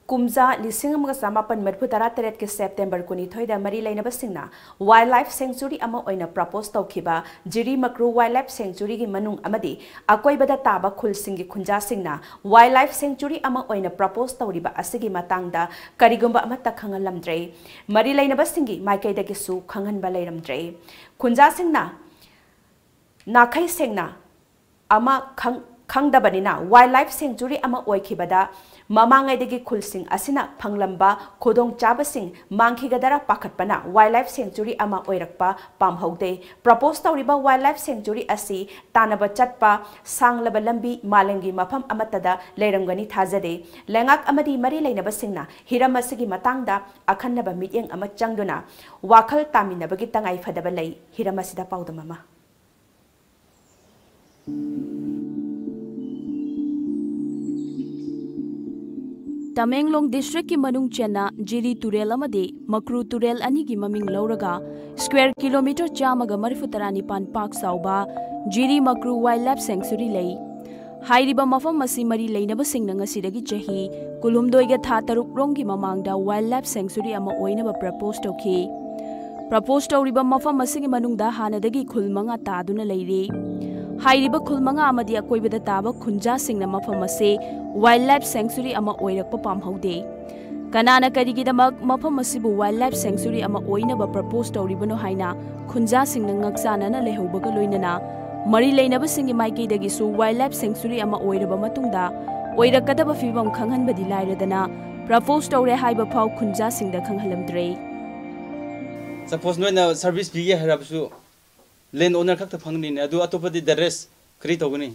कुमजा लिसिंग अमगा समापन मरफु तरा तरेट के सेप्टेम्बर कुनी थोइदा मरी लेनबा सिंगना वाइल्ड लाइफ सेंचुरी अमा ओइना प्रपोज तौखिबा जिरी मक्रू वाइल्ड लाइफ सेंचुरी की मनुंग अमदी अकोइबदा ताबा खुल सिंगी खुंजा सिंगना वाइल्ड लाइफ सेंचुरी अमा ओइना प्रपोज तौरिबा असिगी मतंगदा करिगुंबा अमत्ता खंगलमद्रे मरी लेनबा सिंगी माइकैदगिसु खंगनबा लेरमद्रे खुंजा सिंगना नाखै सेंगना अमा खंगदबनिना वाइल्ड लाइफ सेंचुरी अमा ओइखिबदा ममांगैदगी खुलसिंग असिना फंगलंबा खोदोंग चाबसिंग मांखिगदरा पाखटपना वाइल्ड लाइफ सेंचुरी अमा ओइरकपा पामहौदे प्रपोज तौरिबा वाइल्ड लाइफ सेंचुरी असि तानबा चटपा सांगलबा लंबी मालेंगी मफम अमतदा लेरंगनी थाजदे लेंगाक अमदी मरी लेनबसिंगना हिरम असिगी मतंगदा अखन्नबा मिटिंग अमा चंगदुना वाखल तामिनबगी तंगाई फदबा लई हिरम असिदा पाउदममा तमेंगलोंग डिस्ट्रिक्ट की मनुंग चेना जिरी तुरेल अमदे मक्रू तुरेल अनी की ममिंग लौरगा स्क्वायर किलोमीटर चामगा मरिफुतरानी पान पाक साउबा जिरी मक्रू वाइल्ड लाइफ सेंचुरी लई हाइरिबा मफम मसी मरी लेनबा सिंगना ngasiदगी चही कुलुमदोइगा था तरुक रोंगी ममांगदा वाइल्ड लाइफ सेंचुरी अमा ओइनबा प्रपोज तौखी प्रपोज तौरिबा मफम मसिगी मनुंगदा हानदगी खुलमंगा तादुना लेरे हाइरिबा खुलमंगा अमदी अकोइबदा ताबा खुंजा सिंगना मफम असे वाइल्ड लाइफ सेंचुरी अमा ओइरकपा पामहौदे कनाना करिगिदमक मफम असिबु वाइल्ड लाइफ सेंचुरी अमा ओइनबा प्रपोज तौरिबनो हाइना खुंजा सिंगना ngaksanana लेहौबगा लोइनना मरी लेनबा सिंगी माइकैदगिसु वाइल्ड लाइफ सेंचुरी अमा ओइरबा मतुंगदा ओइरकदबा फिबम खंगहनबदी लाइरदना प्रपोज तौरे हाइबा फाउ खुंजा सिंगदा खंगहलमद्रे सपोज नोइना सर्विस पिगे हराबसु लैंड ओनर खत फंगनी ने अदु अतोपदि दरेस करी तौगनी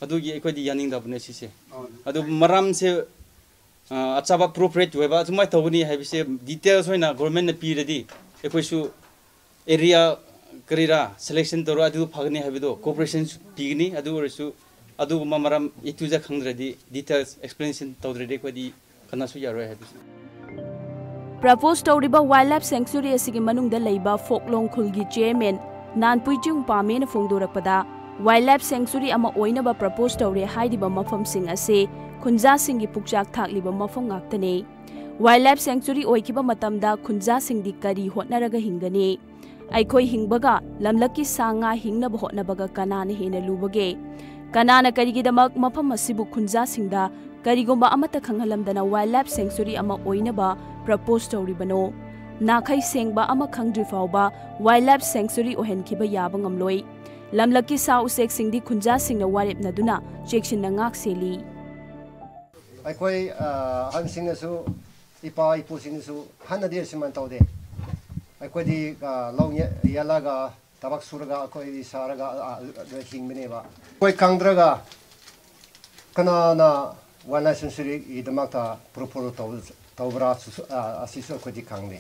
अदुगी एकोदि यानिंगदाबने सिसे अदु मराम से अचाबा प्रोपरेट वेबा जुमाय तौगनी हाइबिसे डिटेल्स होइना गवर्नमेंट ने पीरदी एकोइसु एरिया करीरा सिलेक्शन तौर अदु फगनी हाइबिदो कोऑपरेशन पीगनी अदु ओरसु अदु मराम इतुजा खंगद्रदी डिटेल्स एक्सप्लेनेशन तौद्रदी कोदि कनासु यारोय हाइबिसे प्रपोज तौरिबा वाइल्ड लाइफ सेंचुरी असिगी मनुंगदा लेबा फोकलोंग खुलगी चेयरमैन नानपुइचिंग पामेन फोंदोरकपदा वाइल्ड लाइफ सेंचुरी अमा ओइनबा प्रपोज तौरे हाइदिबा मफम सिंग असे खुंजा सिंगी पुकचाक थाकलिबा मफम गाक्तने वाइल्ड लाइफ सेंचुरी ओइखिबा मतमदा खुंजा सिंगदी करी होटनरगा हिंगने अइखोइ हिंगबगा लमलकी सांगा हिंगनबा होटनबगा कनाना हेना लुबगे कनाना करिगिदमक मफम असिबु खुंजा सिंगदा करिगुंबा अमता खंगहलमदना वाइल्ड लाइफ सेंचुरी अमा ओइनबा प्रपोज तौरिबनो नाखै सेंगबा अमा खंगद्रि फाउबा वाइल्ड लाइफ सेंचुरी ओहेनखिबा याबा ngamloi lamlaki sa usek singdi khunja singna warepnaduna cheksinna ngak seli aikoi han singnasu ipa ipu singnasu hanadi siman tawde aikoi di long yalaga tabak suraga akoi saraga hingmene ba koi kangdraga kana na wildlife sanctuary idamakta propose tawbra asiso kodi kangde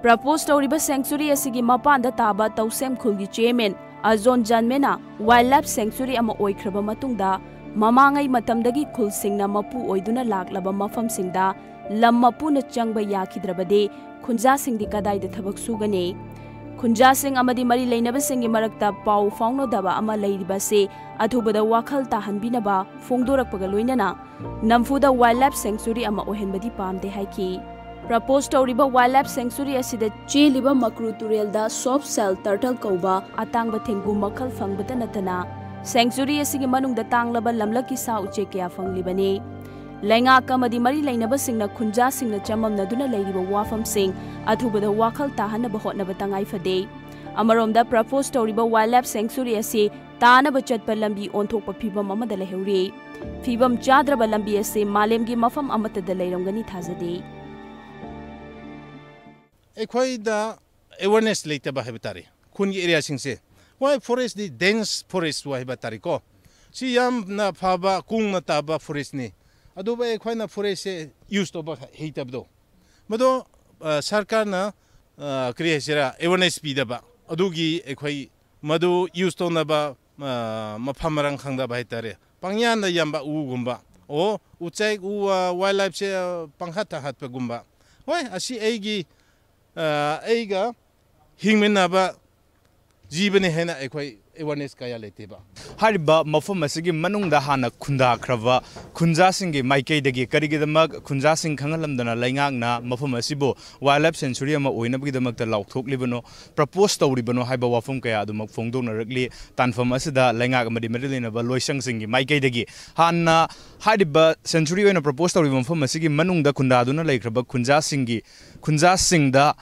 propose तौरिबा sanctuary असिगी मपानदा ताबा तौसेम खुलगी chairman अजोन जानमेना wildlife sanctuary अमा ओइख्रबा मतुंगदा ममांगै मतमदगी खुलसिंगना मपु ओइदुना लाक्लबा मफमसिंगदा लम मपुना चंगबा याखिद्रबदे खुंजा सिंगदी कदाइदा थबक सुगने खुंजा सिंग अमदी मरी लेनबा सिंगी मरकता पाउ फाउनोदबा अमा लेरिबासे अथुबदा वाखल ताहनबिनबा फोंदोरकपगा लोइनना नमफुदा वाइल्ड लाइफ सेंचुरी अमा ओहेनबदी पामदे हाइकी प्रपोज तौरिबा वाइल्ड लाइफ सेंचुरी असिदा चेलिबा मक्रू तुरेलदा सॉफ्ट सेल टर्टल कौबा अतांगबा थेंगु मखल फंगबता नतना सेंचुरी असिगी मनुंगदा तांगलबा लमलकी सा उचे क्या फंगलिबने लेंगा कमदी मरी लेनबा सिंगना खुंजा सिंगना चममनदुना लेरिबा वाफम सिंग अथुबदा वाखल ताहनबा होटनबा तंगाई फदे अमरोमदा प्रपोज तौरिबा वाइल्ड लाइफ सेंचुरी असि तानबा चटपा लंबी ओंथोकपा फिबम अमदा लेहौरे फिबम चाद्रबा लंबी असे मालेमगी मफम अमतदा लेरंगनी थाजदे अखोइदा अवेयरनेस लेतबा है बतारे खुन की एरिया सिंसे वाई फॉरेस्ट दी डेंस फॉरेस्ट वाई बतारे को सी याम ना फाबा कुंग ना ताबा फॉरेस्ट ने अदुबा अखोइना फॉरेस्ट से यूज तो हेतबदो मदो सरकार ना क्रिएसेरा अवेयरनेस पीदबा अदुगी अखोइ मदो यूज तो नबा मफमरंग खंगदा बाइतारे पंगयान दा यामबा उगुंबा ओ उचैक उ वाइल्ड लाइफ से पंखा हातपा गुंबा होय असि एगी एगा हिंगमेनाबा जीवने है ना अखोई awareness kaya leiteba hariba mafum asigi manungda hana khunda khrava khunja singi maikei dagi karigidamag khunja sing khangalamdana laingangna mafum asibo wildlife sanctuary ama oinabgidamakta lauthoklibono propose tawribano haiba wafum kaya adumak phongdona rakli tanfam asida laingak amadi merilina ba loisang singi maikei dagi hana hariba sanctuary oina propose tawriba mafum asigi manungda khunda aduna laikhraba khunja singda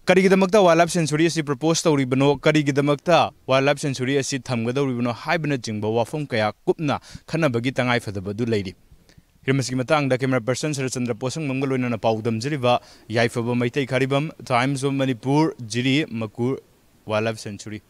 Karigidamagta wildlife sanctuary asi propose tawribano karigidamagta wildlife sanctuary asi thamgadawribano haibana jingba wafam kaya kupna khanabagi tangai fadabadu leiri hirmasigi matangda camera person Sarachandra Posang mangaloina na paudam jiriba yaifaba maitai kharibam Times of Manipur jiri makur wildlife sanctuary